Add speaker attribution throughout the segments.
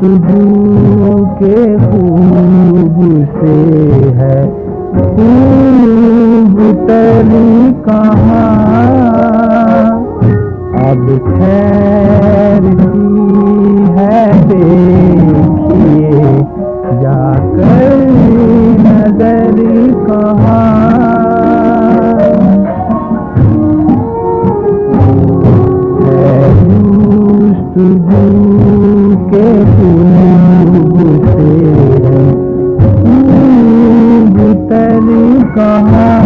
Speaker 1: जस्तजू के खूब से है खूब तरी कहाँ, अब ठहरती है देखिए जाकर नजर कहाँ। जस्तजू के खूब से है खूब तरी कहाँ,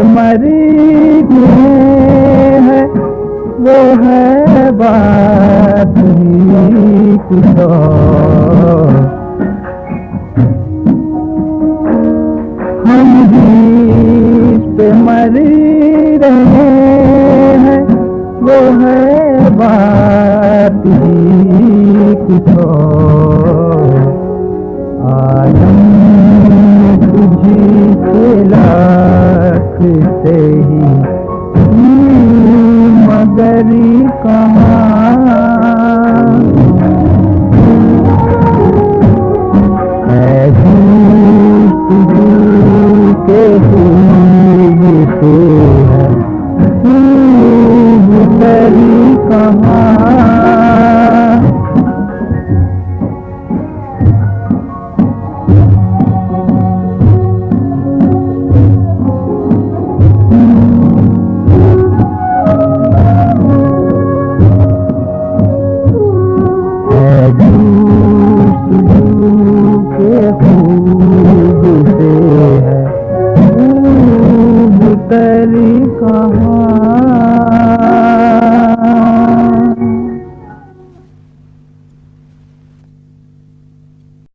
Speaker 1: मरी है वो है बात ही कुछ और।